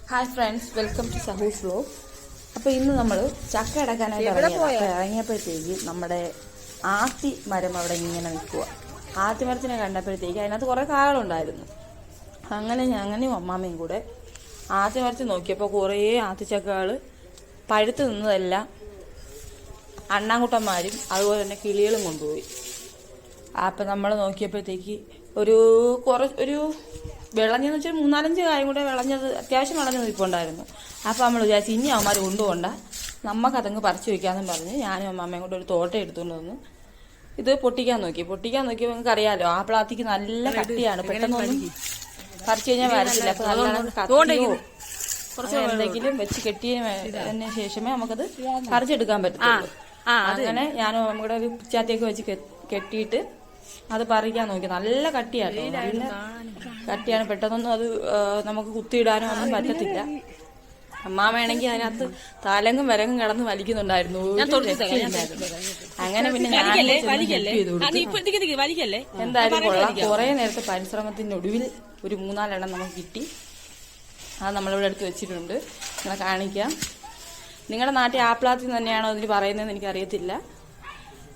Hi friends, welcome to സഹൂസ് vlog. അപ്പോൾ ഇന്ന് നമ്മൾ ചക്ക അടക്കാനായിട്ട് ഇറങ്ങിയപ്പോഴത്തേക്ക് നമ്മുടെ ആത്തി മരം അവിടെ ഇങ്ങനെ നിൽക്കുക. ആത്തിമരത്തിനെ കണ്ടപ്പോഴത്തേക്ക് അതിനകത്ത് കുറേ കാകളുണ്ടായിരുന്നു. അങ്ങനെ ഞങ്ങളും അമ്മാമ്മയും കൂടെ ആത്തിമരത്തിൽ നോക്കിയപ്പോൾ കുറേ ആത്തിച്ചക്കകൾ പഴുത്ത് നിന്നതെല്ലാം അണ്ണാങ്കുട്ടന്മാരും അതുപോലെ തന്നെ കിളികളും കൊണ്ടുപോയി. അപ്പം നമ്മൾ നോക്കിയപ്പോഴത്തേക്ക് ഒരു വിളഞ്ഞെന്ന് വെച്ചാൽ 3-4 കായും കൂടെ വിളഞ്ഞത്, അത്യാവശ്യം വിളഞ്ഞത് ഇപ്പോൾ ഉണ്ടായിരുന്നു. അപ്പോൾ നമ്മൾ വിചാരിച്ചു ഇനി അവന്മാർ കൊണ്ടുപോകണ്ട, നമുക്കതങ്ങ് പറിച്ചു വയ്ക്കാമെന്നും പറഞ്ഞ് ഞാനും അമ്മമ്മയും കൂടെ ഒരു തോട്ടം എടുത്തുകൊണ്ട് വന്ന് ഇത് പൊട്ടിക്കാൻ നോക്കിയപ്പോൾ നിങ്ങൾക്ക് അറിയാമല്ലോ, ആ പ്ലാത്തിക്ക് നല്ല കട്ടിയാണ്, പെട്ടെന്നൊന്നും പറിച്ചു കഴിഞ്ഞാൽ വരത്തില്ല. അപ്പോൾ നല്ലോണം എന്തെങ്കിലും വെച്ച് കെട്ടിയതിന് ശേഷമേ നമുക്കത് പറിച്ചെടുക്കാൻ പറ്റത്തുള്ളൂ. അങ്ങനെ ഞാനും അമ്മ കൂടെ ഒരു പിച്ചാത്തിയൊക്കെ വെച്ച് കെട്ടിയിട്ട് അത് പറിക്കാൻ നോക്കി. നല്ല കട്ടിയാണ്, നല്ല കട്ടിയാണ്, പെട്ടെന്നൊന്നും അത് നമുക്ക് കുത്തിയിടാനോ ഒന്നും പറ്റത്തില്ല. അമ്മാമയാണെങ്കിൽ അതിനകത്ത് തലങ്ങും വിലങ്ങും കിടന്ന് വലിക്കുന്നുണ്ടായിരുന്നു. അങ്ങനെ പിന്നെ ഞാൻ എന്തായാലും കൊള്ളാം. കുറെ നേരത്തെ പരിശ്രമത്തിന്റെ ഒടുവിൽ ഒരു 4 എണ്ണം നമുക്ക് കിട്ടി. അത് നമ്മളിവിടെ എടുത്ത് വെച്ചിട്ടുണ്ട്, നിങ്ങളെ കാണിക്കാം. നിങ്ങളുടെ നാട്ടിൽ ആപ്പിളാത്തിൽ തന്നെയാണോ ഇതിന് പറയുന്നതെന്ന് എനിക്കറിയത്തില്ല.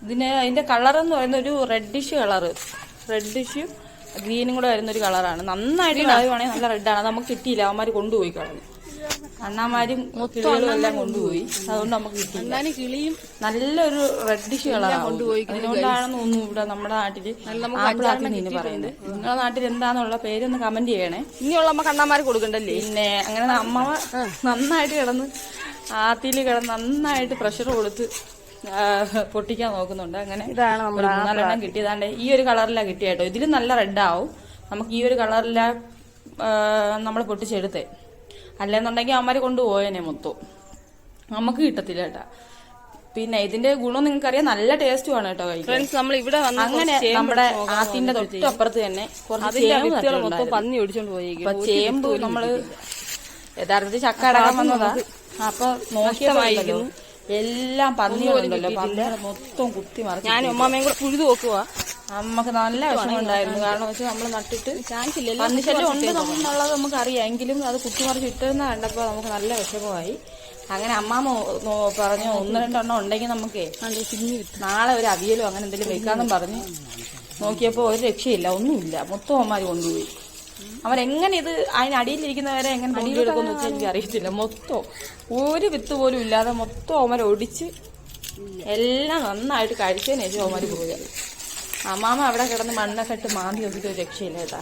അതിന്റെ കളറെന്ന് പറയുന്ന ഒരു റെഡിഷ് കളറ്, റെഡിഷും ഗ്രീനും കൂടെ വരുന്നൊരു കളറാണ്. നന്നായിട്ട് കളയുവാണെങ്കിൽ നല്ല റെഡാണ്. നമുക്ക് കിട്ടിയില്ല, അവന്മാർ കൊണ്ടുപോയി കളഞ്ഞു. അണ്ണാമാരും കിളികളും എല്ലാം കൊണ്ടുപോയി, അതുകൊണ്ട് നമുക്ക് കിട്ടിയില്ല. കിളിയും നല്ലൊരു റെഡിഷ് കളറാണ് കൊണ്ടുപോയി. അതുകൊണ്ടാണെന്ന് തോന്നുന്നു ഇവിടെ നമ്മുടെ നാട്ടില് ആപ്പിളാത്തി നിന്ന് പറയുന്നത്. നിങ്ങളുടെ നാട്ടിൽ എന്താന്നുള്ള പേരൊന്ന് കമന്റ് ചെയ്യണേ. ഇനിയുള്ള അമ്മ കണ്ണാമാര് കൊടുക്കണ്ടല്ലേ. പിന്നെ അങ്ങനെ അമ്മ നന്നായിട്ട് കിടന്ന് ആത്തിയിൽ കിടന്ന് നന്നായിട്ട് പ്രഷർ കൊടുത്ത് പൊട്ടിക്കാൻ നോക്കുന്നുണ്ട്. അങ്ങനെ 4 എണ്ണം കിട്ടിയതാണ്ട് ഈ ഒരു കളറിലാണ് കിട്ടിയ കേട്ടോ. ഇതിലും നല്ല റെഡാവും. നമുക്ക് ഈ ഒരു കളറിലാ നമ്മൾ പൊട്ടിച്ചെടുത്തേ, അല്ലെന്നുണ്ടെങ്കിൽ അവന്മാര് കൊണ്ടുപോയേനെ മൊത്തം, നമുക്ക് കിട്ടത്തില്ല കേട്ടാ. പിന്നെ ഇതിന്റെ ഗുണം നിങ്ങൾക്കറിയാം, നല്ല ടേസ്റ്റുമാണ് കേട്ടോ കഴിക്കാൻ. അങ്ങനെ നമ്മുടെ ആത്തിന്റെ തൊട്ടപ്പുറത്ത് തന്നെ കുറച്ച് ചേമ്പ് നമ്മള് യഥാർത്ഥത്തിൽ ചക്ക അടക്കാൻ വന്നതാ. അപ്പൊ നോക്കിയതായിരുന്നു എല്ലാം പന്നികളുണ്ടല്ലോ, പന്നികൾ മൊത്തം കുത്തി മറിച്ച് ഞാൻ അമ്മമ്മയും കൂടെ പുഴുതു നോക്കുക. നമുക്ക് നല്ല വിഷമം ഉണ്ടായിരുന്നു. കാരണം വെച്ചാൽ നമ്മൾ നട്ടിട്ട് പന്നിശല്യം ഉണ്ട് എന്നുള്ളത് നമുക്ക് അറിയാം, എങ്കിലും അത് കുത്തിമറിച്ച് ഇട്ടെന്ന് കണ്ടപ്പോൾ നമുക്ക് നല്ല വിഷമമായി. അങ്ങനെ അമ്മാമ്മ പറഞ്ഞു 1-2 എണ്ണം ഉണ്ടെങ്കിൽ നമുക്കേ നാളെ ഒരു അവിയലോ അങ്ങനെ എന്തെങ്കിലും വെക്കാന്നും പറഞ്ഞ് നോക്കിയപ്പോൾ ഒരു രക്ഷയില്ല, ഒന്നുമില്ല, മൊത്തം അമ്മമാര് കൊണ്ടുപോയി. അവരെങ്ങനെ ഇത് അതിനടിയിലിരിക്കുന്നവരെ എങ്ങനെ കൊണ്ടുപോയെടുക്കുമെന്ന് വെച്ചാൽ എനിക്ക് അറിയത്തില്ല. മൊത്തം ഒരു വിത്ത് പോലും ഇല്ലാതെ മൊത്തം അവന്മാർ ഒടിച്ച് എല്ലാം നന്നായിട്ട് കഴിച്ചതിന് ശേഷം അവന്മാർ പോയത്. അമ്മാമ അവിടെ കിടന്ന് മണ്ണൊക്കെ ഇട്ട് മാന്തി നോക്കിയിട്ട് ഒരു രക്ഷയില്ല കേട്ടാ.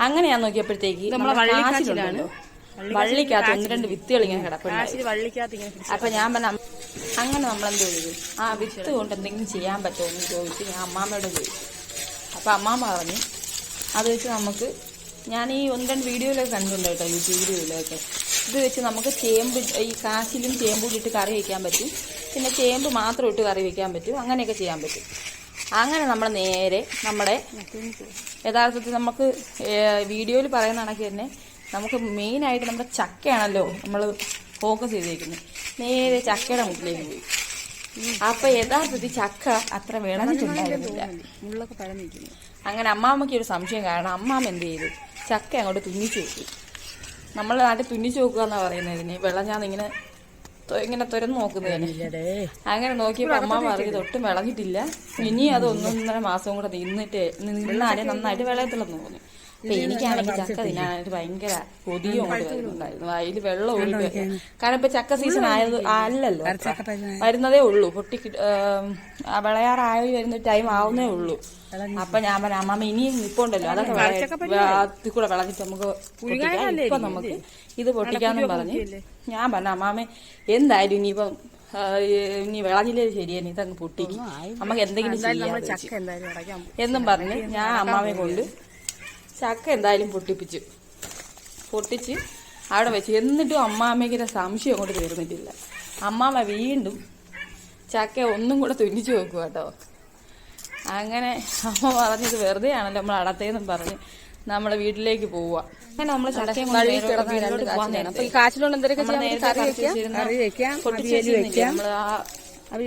അങ്ങനെ ഞാൻ നോക്കിയപ്പോഴത്തേക്ക് കാച്ചിലുണ്ടല്ലോ, വള്ളിക്കകത്ത് 1-2 വിത്തുകൾ ഇങ്ങനെ കിടപ്പുണ്ട്. അപ്പൊ ഞാൻ പറഞ്ഞ അങ്ങനെ നമ്മളെന്തോ ചെയ്തു, ആ വിത്ത് കൊണ്ട് എന്തെങ്കിലും ചെയ്യാൻ പറ്റുമോ എന്ന് ചോദിച്ച് ഞാൻ അമ്മാമ്മയോട് ചോദിച്ചു. അപ്പൊ അമ്മാമ്മ പറഞ്ഞു അത് വെച്ച് നമുക്ക്, ഞാൻ ഈ 1-2 വീഡിയോയിലൊക്കെ കണ്ടിട്ടുണ്ട് കേട്ടോ, യൂട്യൂബ് വീഡിയോയിലൊക്കെ, ഇത് വെച്ച് നമുക്ക് ചേമ്പ്, ഈ കാച്ചിലും ചേമ്പും ഇട്ട് കറി വയ്ക്കാൻ പറ്റും, പിന്നെ ചേമ്പ് മാത്രം ഇട്ട് കറി വയ്ക്കാൻ പറ്റും, അങ്ങനെയൊക്കെ ചെയ്യാൻ പറ്റും. അങ്ങനെ നമ്മൾ നേരെ നമ്മുടെ യഥാർത്ഥത്തിൽ നമുക്ക് വീഡിയോയിൽ പറയുന്ന കണക്ക് തന്നെ നമുക്ക് മെയിനായിട്ട് നമ്മുടെ ചക്കയാണല്ലോ നമ്മൾ ഫോക്കസ് ചെയ്തേക്കുന്നത്, നേരെ ചക്കയുടെ മുട്ടിലേക്ക് പോയി. അപ്പൊ യഥാർത്ഥത്തിൽ ചക്ക അത്ര വിളഞ്ഞിട്ടുണ്ടായിരുന്നില്ല, മുള്ളൊക്കെ പഴന്നിരിക്കുന്നു. അങ്ങനെ അമ്മാമ്മയ്ക്ക് ഒരു സംശയം, കാരണം അമ്മാമ്മ എന്ത് ചെയ്തു, ചക്ക അങ്ങോട്ട് തുന്നിച്ചു വെച്ചു. നമ്മളെ നാട്ടിൽ തുന്നിച്ചു വെക്കുക എന്നാ പറയുന്നതിന്, വിളഞ്ഞാന്നിങ്ങനെ ഇങ്ങനെ തുറന്നു നോക്കുന്നതിന്. അങ്ങനെ നോക്കിയപ്പോൾ അമ്മാമ്മ അറിയത് ഒട്ടും വിളഞ്ഞിട്ടില്ല. ഇനി അത് 1-1.5 മാസം കൂടെ നിന്നാലേ നന്നായിട്ട് വിളയത്തില്ലെന്ന് തോന്നി. അപ്പൊ എനിക്കാണെങ്കിൽ ചക്ക തിന്നാനായിട്ട് ഭയങ്കര കൊതിയും അങ്ങോട്ട് വരുന്നുണ്ടായിരുന്നു, അതിൽ വെള്ളം ഒഴിക്കുക. കാരണം ഇപ്പൊ ചക്ക സീസൺ അല്ലല്ലോ, വരുന്നതേ ഉള്ളൂ, വിളയാറായി വരുന്ന ടൈം ആവുന്നേ ഉള്ളൂ. അപ്പൊ ഞാൻ പറഞ്ഞ അമ്മാമ്മ ഇനിയും നിപ്പുണ്ടല്ലോ, അതൊക്കെ അതിൽ കൂടെ വിളഞ്ഞിട്ട് നമുക്ക് പൊട്ടിക്കാം, ഇപ്പൊ നമുക്ക് ഇത് പൊട്ടിക്കാന്നും പറഞ്ഞ് ഞാൻ പറഞ്ഞ അമ്മാമ്മ എന്തായാലും ഇനിയിപ്പം ഇനി വിളഞ്ഞില്ലേ ശരിയാണ്, ഇതങ്ങ് പൊട്ടിക്കും, നമുക്ക് എന്തെങ്കിലും ചെയ്യാം എന്നും പറഞ്ഞ് ഞാൻ അമ്മാമ്മയെ കൊണ്ട് ചക്ക എന്തായാലും പൊട്ടിച്ച് അവിടെ വെച്ച്. എന്നിട്ടും അമ്മാമ്മയ്ക്ക് സംശയം അങ്ങോട്ട് തീർന്നിട്ടില്ല. അമ്മാമ്മ വീണ്ടും ചക്ക ഒന്നും കൂടെ തുന്നിച്ചു വെക്കുക കേട്ടോ. അങ്ങനെ അമ്മ പറഞ്ഞത് വെറുതെ ആണല്ലോ നമ്മൾ അടത്തേന്നും പറഞ്ഞ് നമ്മളെ വീട്ടിലേക്ക് പോവുക. അങ്ങനെ നമ്മൾ ചക്കയും കാച്ചിലോണ്ട് എന്തൊക്കെ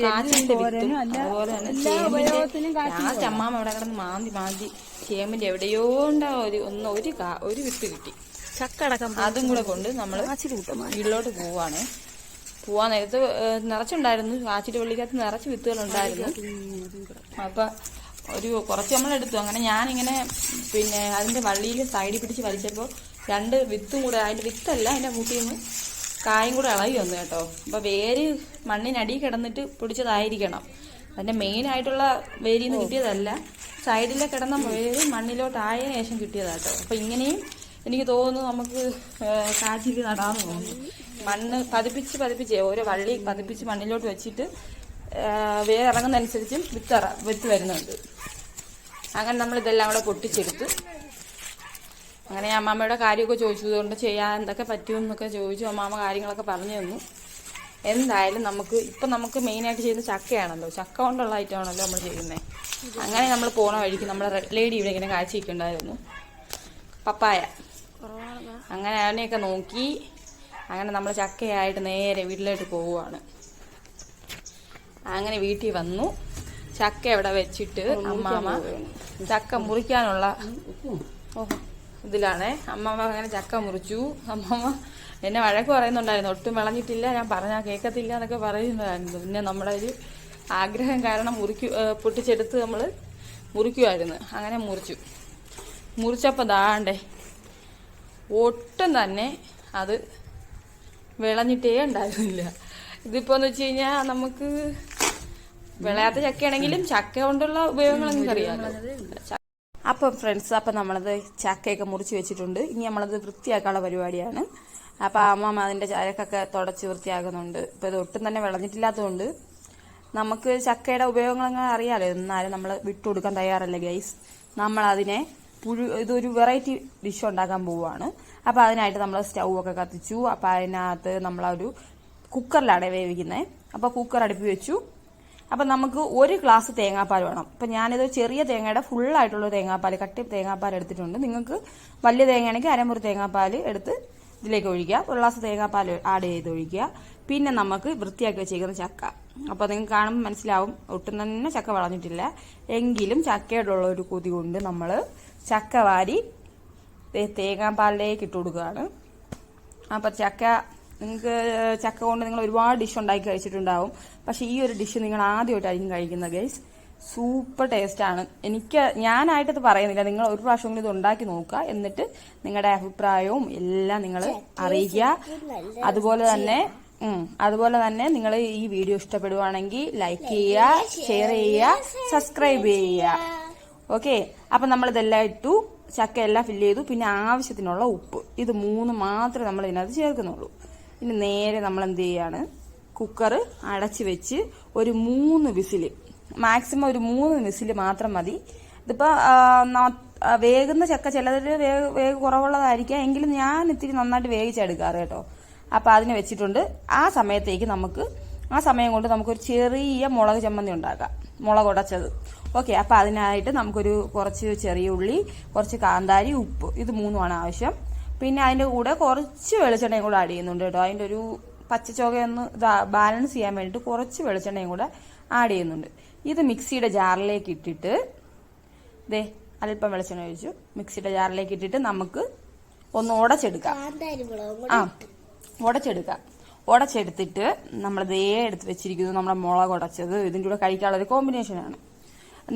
കാച്ചിന്റെ വിത്തും അതുപോലെ തന്നെ ചേമ്പിന്റെ അമ്മാമ്മ അവിടെ കിടന്ന് മാന്തി ചേമ്പിന്റെ എവിടെയോ ഉണ്ടാ ഒരു വിത്ത് കിട്ടി. ചക്ക അടക്കം അതും കൂടെ കൊണ്ട് നമ്മൾ വീട്ടിലോട്ട് പോവാണ്. പോവാൻ നേരത്ത് നിറച്ചുണ്ടായിരുന്നു, കാച്ചിട്ട് വെള്ളിക്കകത്ത് നിറച്ച് വിത്തുകളുണ്ടായിരുന്നു. അപ്പൊ കുറച്ച് നമ്മളെടുത്തു. അങ്ങനെ ഞാനിങ്ങനെ പിന്നെ അതിന്റെ വള്ളിയിൽ സൈഡിൽ പിടിച്ച് വലിച്ചപ്പോൾ 2 വിത്തും കൂടെ, അതിന്റെ വിത്തല്ല അതിന്റെ മുട്ടിൽ നിന്ന് കായും കൂടെ ഇളകി വന്നു കേട്ടോ. അപ്പൊ വേര് മണ്ണിനടി കിടന്നിട്ട് പിടിച്ചതായിരിക്കണം. അതിന്റെ മെയിൻ ആയിട്ടുള്ള വേരിൽ നിന്ന് കിട്ടിയതല്ല, സൈഡിലെ കിടന്ന വേര് മണ്ണിലോട്ട് ആയതിനു ശേഷം കിട്ടിയതാട്ടോ. അപ്പൊ ഇങ്ങനെയും എനിക്ക് തോന്നുന്നു നമുക്ക് കാച്ചിൽ നടാന്ന് തോന്നുന്നു. മണ്ണ് പതിപ്പിച്ച് ഓരോ വള്ളി പതിപ്പിച്ച് മണ്ണിലോട്ട് വെച്ചിട്ട് വേരിറങ്ങുന്നതനുസരിച്ചും വിത്ത് വരുന്നുണ്ട്. അങ്ങനെ നമ്മളിതെല്ലാം കൂടെ പൊട്ടിച്ചെടുത്ത് അങ്ങനെ അമ്മാമ്മയുടെ കാര്യമൊക്കെ ചോദിച്ചതുകൊണ്ട് ചെയ്യാൻ എന്തൊക്കെ പറ്റുമെന്നൊക്കെ ചോദിച്ചു. അമ്മാമ്മ കാര്യങ്ങളൊക്കെ പറഞ്ഞു തന്നു. എന്തായാലും നമുക്ക് മെയിനായിട്ട് ചെയ്യുന്ന ചക്കയാണല്ലോ, ചക്ക കൊണ്ടുള്ള ഐറ്റമാണല്ലോ നമ്മൾ ചെയ്യുന്നത്. അങ്ങനെ നമ്മൾ പോണ വഴിക്ക് നമ്മളെ റെഡ് ലേഡി ഇവിടെ ഇങ്ങനെ കാഴ്ചയൊക്കെയുണ്ടായിരുന്നു, പപ്പായ. അങ്ങനെ അതിനെയൊക്കെ നോക്കി അങ്ങനെ നമ്മൾ ചക്കയായിട്ട് നേരെ വീട്ടിലോട്ട് പോവുകയാണ്. അങ്ങനെ വീട്ടിൽ വന്നു, ചക്ക ഇവിടെ വെച്ചിട്ട് അമ്മാമ്മ ചക്ക മുറിക്കാനുള്ള ഇതിലാണ്. അമ്മമ്മ അങ്ങനെ ചക്ക മുറിച്ചു. അമ്മമ്മ എന്നെ വഴക്ക് പറയുന്നുണ്ടായിരുന്നു, ഒട്ടും വിളഞ്ഞിട്ടില്ല, ഞാൻ പറഞ്ഞാൽ കേൾക്കത്തില്ല എന്നൊക്കെ പറയുന്നുണ്ടായിരുന്നു. പിന്നെ നമ്മുടെ ഒരു ആഗ്രഹം കാരണം പൊട്ടിച്ചെടുത്ത് നമ്മൾ മുറിക്കുമായിരുന്നു. അങ്ങനെ മുറിച്ചപ്പോൾ ദാണ്ടേ ഒട്ടും തന്നെ അത് വിളഞ്ഞിട്ടേ ഉണ്ടായിരുന്നില്ല. ഇതിപ്പോ എന്ന് വെച്ച് കഴിഞ്ഞാൽ നമുക്ക് വിളയാത്ത ചക്കയാണെങ്കിലും ചക്ക കൊണ്ടുള്ള ഉപയോഗങ്ങൾ നിങ്ങൾക്ക് അറിയാമല്ലോ. അപ്പം ഫ്രണ്ട്സ്, അപ്പം നമ്മളത് ചക്കയൊക്കെ മുറിച്ച് വെച്ചിട്ടുണ്ട്. ഇനി നമ്മളത് വൃത്തിയാക്കാനുള്ള പരിപാടിയാണ്. അപ്പം അമ്മമ്മ അതിൻ്റെ ചരക്കൊക്കെ തുടച്ച് വൃത്തിയാക്കുന്നുണ്ട്. ഇപ്പം ഇത് ഒട്ടും തന്നെ വിളഞ്ഞിട്ടില്ലാത്തതുകൊണ്ട് നമുക്ക് ചക്കയുടെ ഉപയോഗങ്ങൾ അറിയാമല്ലോ. എന്നാലും നമ്മൾ വിട്ടുകൊടുക്കാൻ തയ്യാറല്ല ഗൈസ്. നമ്മളതിനെ ഇതൊരു വെറൈറ്റി ഡിഷ് ഉണ്ടാക്കാൻ പോവുകയാണ്. അപ്പം അതിനായിട്ട് നമ്മൾ സ്റ്റൗ ഒക്കെ കത്തിച്ചു. അപ്പം അതിനകത്ത് നമ്മളൊരു കുക്കറിലാണ് വേവിക്കുന്നത്. അപ്പം കുക്കർ അടുപ്പി വെച്ചു. അപ്പം നമുക്ക് 1 ഗ്ലാസ് തേങ്ങാപ്പാൽ വേണം. അപ്പം ഞാനിത് ചെറിയ തേങ്ങയുടെ ഫുള്ളായിട്ടുള്ള തേങ്ങാപ്പാൽ, കട്ടി തേങ്ങാപ്പാൽ എടുത്തിട്ടുണ്ട്. നിങ്ങൾക്ക് വലിയ തേങ്ങയാണെങ്കിൽ അരമുറി തേങ്ങാപ്പാൽ എടുത്ത് ഇതിലേക്ക് ഒഴിക്കുക. 1 ഗ്ലാസ് തേങ്ങാപ്പാൽ ആഡ് ചെയ്ത് ഒഴിക്കുക. പിന്നെ നമുക്ക് വൃത്തിയാക്കി വെച്ചേക്കുന്ന ചക്ക. അപ്പോൾ നിങ്ങൾക്ക് കാണുമ്പോൾ മനസ്സിലാവും ഒട്ടും തന്നെ ചക്ക വളഞ്ഞിട്ടില്ല. എങ്കിലും ചക്കയോടുള്ള ഒരു കൊതി കൊണ്ട് നമ്മൾ ചക്ക വാരി തേങ്ങാപ്പാലിലേക്ക് ഇട്ട് കൊടുക്കുകയാണ്. അപ്പം നിങ്ങൾക്ക് ചക്ക കൊണ്ട് നിങ്ങൾ ഒരുപാട് ഡിഷ് ഉണ്ടാക്കി കഴിച്ചിട്ടുണ്ടാവും. പക്ഷെ ഈ ഒരു ഡിഷ് നിങ്ങൾ ആദ്യമായിട്ടായിരിക്കും കഴിക്കുന്നത് ഗൈസ്. സൂപ്പർ ടേസ്റ്റാണ്. ഞാനായിട്ടത് പറയുന്നില്ല, നിങ്ങൾ ഒരു പ്രാവശ്യം ഇത് ഉണ്ടാക്കി നോക്കുക. എന്നിട്ട് നിങ്ങളുടെ അഭിപ്രായവും എല്ലാം നിങ്ങൾ അറിയിക്കുക. അതുപോലെ തന്നെ നിങ്ങൾ ഈ വീഡിയോ ഇഷ്ടപ്പെടുവാണെങ്കിൽ ലൈക്ക് ചെയ്യുക, ഷെയർ ചെയ്യുക, സബ്സ്ക്രൈബ് ചെയ്യുക. ഓക്കെ, അപ്പം നമ്മളിതെല്ലാം ഇട്ടു, ചക്ക എല്ലാം ഫില്ല് ചെയ്തു. പിന്നെ ആവശ്യത്തിനുള്ള ഉപ്പ്, ഇത് 3 മാത്രമേ നമ്മൾ ഇതിനകത്ത് ചേർക്കുന്നുള്ളൂ. ഇനി നേരെ നമ്മൾ എന്ത് ചെയ്യാണ്, കുക്കർ അടച്ച് വെച്ച് ഒരു 3 വിസില്, മാക്സിമം ഒരു 3 വിസില് മാത്രം മതി. ഇതിപ്പോൾ വേകുന്ന ചക്ക ചിലതിൽ വേഗ് കുറവുള്ളതായിരിക്കാം, എങ്കിലും ഞാൻ ഇത്തിരി നന്നായിട്ട് വേവിച്ചെടുക്കാറ് കേട്ടോ. അപ്പം അതിന് വെച്ചിട്ടുണ്ട്. ആ സമയം കൊണ്ട് നമുക്കൊരു ചെറിയ മുളക് ചമ്മന്തി ഉണ്ടാക്കാം, മുളക് ഉടച്ചത്. ഓക്കെ, അപ്പം അതിനായിട്ട് നമുക്കൊരു കുറച്ച് ചെറിയ ഉള്ളി, കുറച്ച് കാന്താരി, ഉപ്പ്, ഇത് 3 ആവശ്യം. പിന്നെ അതിൻ്റെ കൂടെ കുറച്ച് വെളിച്ചെണ്ണയും കൂടെ ആഡ് ചെയ്യുന്നുണ്ട് കേട്ടോ. അതിൻ്റെ ഒരു പച്ചച്ചോകയൊന്ന് ബാലൻസ് ചെയ്യാൻ വേണ്ടിയിട്ട് കുറച്ച് വെളിച്ചെണ്ണയും കൂടെ ആഡ് ചെയ്യുന്നുണ്ട്. ഇത് മിക്സിയുടെ ജാറിലേക്ക് ഇട്ടിട്ട് അല്പം വെളിച്ചെണ്ണ ഒഴിച്ചു മിക്സിയുടെ ജാറിലേക്ക് ഇട്ടിട്ട് നമുക്ക് ഒന്ന് ഉടച്ചെടുക്കാം. ഉടച്ചെടുത്തിട്ട് നമ്മൾ എടുത്ത് വെച്ചിരിക്കുന്നു നമ്മുടെ മുളക് ഉടച്ചത്. ഇതിൻ്റെ കൂടെ കഴിക്കാനുള്ള ഒരു കോമ്പിനേഷനാണ്.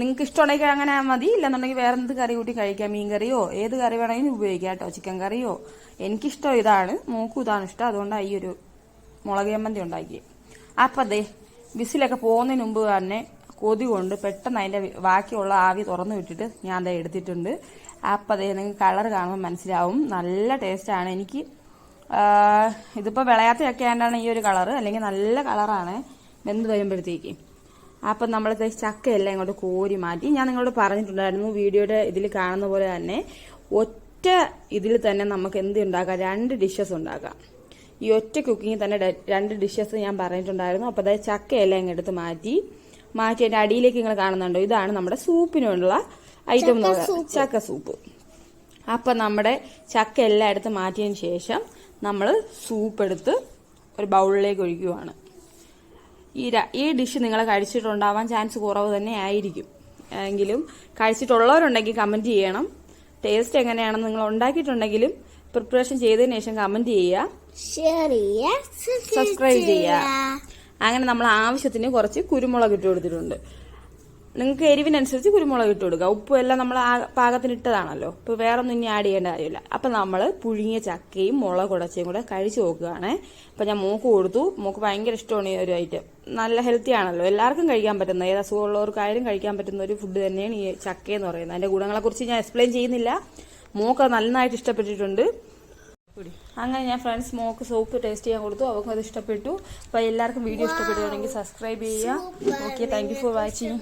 നിങ്ങൾക്ക് ഇഷ്ടമുണ്ടെങ്കിൽ അങ്ങനെ മതി, ഇല്ലെന്നുണ്ടെങ്കിൽ വേറെ എന്ത് കറി കൂട്ടി കഴിക്കാം. മീൻ കറിയോ ഏത് കറി വേണമെങ്കിലും ഉപയോഗിക്കാം കേട്ടോ, ചിക്കൻ കറിയോ. എനിക്കിഷ്ടം ഇതാണ്, മോക്കും ഇതാണ് ഇഷ്ടം. അതുകൊണ്ടാണ് ഈ ഒരു മുളക് ചമ്മന്തി ഉണ്ടാക്കി. അപ്പം വിസിലൊക്കെ പോകുന്നതിന് മുമ്പ് തന്നെ കൊതി കൊണ്ട് പെട്ടെന്ന് അതിൻ്റെ ബാക്കിയുള്ള ആവി തുറന്നു വിട്ടിട്ട് ഞാൻ എടുത്തിട്ടുണ്ട്. അപ്പം നിങ്ങൾക്ക് കളർ കാണുമ്പോൾ മനസ്സിലാവും, നല്ല ടേസ്റ്റാണ്. എനിക്ക് ഇതിപ്പോൾ വിളയാത്തയൊക്കെ ആയതുകൊണ്ടാണ് ഈ ഒരു കളറ്, അല്ലെങ്കിൽ നല്ല കളറാണ് വെന്ത് വരുമ്പോഴത്തേക്ക്. അപ്പം നമ്മൾ ചക്കയെല്ലാം ഇങ്ങോട്ട് കോരി മാറ്റി. ഞാൻ നിങ്ങളോട് പറഞ്ഞിട്ടുണ്ടായിരുന്നു വീഡിയോയുടെ ഇതിൽ കാണുന്ന പോലെ തന്നെ ഒറ്റ ഇതിൽ തന്നെ നമുക്ക് എന്ത് ഉണ്ടാക്കാം, 2 ഡിഷസ് ഉണ്ടാക്കാം. ഈ ഒറ്റ കുക്കിങ്ങിൽ തന്നെ 2 ഡിഷസ് ഞാൻ പറഞ്ഞിട്ടുണ്ടായിരുന്നു. അപ്പോൾ അതായത് ചക്കയെല്ലാം ഇങ്ങെടുത്ത് മാറ്റി അതിൻ്റെ അടിയിലേക്ക് നിങ്ങൾ കാണുന്നുണ്ടോ, ഇതാണ് നമ്മുടെ സൂപ്പിനുള്ള ഐറ്റം എന്ന് പറയുന്നത്, ചക്ക സൂപ്പ്. അപ്പം നമ്മുടെ ചക്ക എല്ലാം എടുത്ത് മാറ്റിയതിന് ശേഷം നമ്മൾ സൂപ്പ് എടുത്ത് ഒരു ബൗളിലേക്ക് ഒഴിക്കുകയാണ്. ഈ ഡിഷ് നിങ്ങൾ കഴിച്ചിട്ടുണ്ടാവാൻ ചാൻസ് കുറവ് തന്നെ ആയിരിക്കും. എങ്കിലും കഴിച്ചിട്ടുള്ളവരുണ്ടെങ്കിൽ കമൻറ്റ് ചെയ്യണം. ടേസ്റ്റ് എങ്ങനെയാണെന്ന് നിങ്ങൾ ഉണ്ടാക്കിയിട്ടുണ്ടെങ്കിലും പ്രിപ്പറേഷൻ ചെയ്തതിന് ശേഷം കമന്റ് ചെയ്യുക, ഷെയർ ചെയ്യുക, സബ്സ്ക്രൈബ് ചെയ്യുക. അങ്ങനെ നമ്മൾ ആവശ്യത്തിന് കുറച്ച് കുരുമുളക് ഇട്ട് കൊടുത്തിട്ടുണ്ട്. നിങ്ങൾക്ക് എരിവിനനുസരിച്ച് കുരുമുളക് ഇട്ട് കൊടുക്കുക. ഉപ്പും എല്ലാം നമ്മൾ പാകത്തിന് ഇട്ടതാണല്ലോ. ഇപ്പോൾ വേറെ ഒന്നും ഇനി ആഡ് ചെയ്യേണ്ട കാര്യമില്ല. അപ്പം നമ്മൾ പുഴുങ്ങിയ ചക്കയും മുളക് ഉടച്ചയും കൂടെ കഴിച്ചു നോക്കുകയാണ്. അപ്പം ഞാൻ മോക്ക് കൊടുത്തു. മോക്ക് ഭയങ്കര ഇഷ്ടമാണ് ഈ ഒരു ഐറ്റം. നല്ല ഹെൽത്തി ആണല്ലോ, എല്ലാവർക്കും കഴിക്കാൻ പറ്റുന്ന, ഏത് അസുഖമുള്ളവർക്കായാലും കഴിക്കാൻ പറ്റുന്ന ഒരു ഫുഡ് തന്നെയാണ് ഈ ചക്ക എന്ന് പറയുന്നത്. അതിന്റെ ഗുണങ്ങളെക്കുറിച്ച് ഞാൻ എക്സ്പ്ലെയിൻ ചെയ്യുന്നില്ല. മോക്ക് നന്നായിട്ട് ഇഷ്ടപ്പെട്ടിട്ടുണ്ട്. അങ്ങനെ ഞാൻ ഫ്രണ്ട്സ് മോക്ക് സൂപ്പ് ടേസ്റ്റ് ചെയ്യാൻ കൊടുത്തു. അവർക്കും അത് ഇഷ്ടപ്പെട്ടു. അപ്പോൾ എല്ലാവർക്കും വീഡിയോ ഇഷ്ടപ്പെട്ടുകയാണെങ്കിൽ സബ്സ്ക്രൈബ് ചെയ്യുക. Okay, thank you for watching.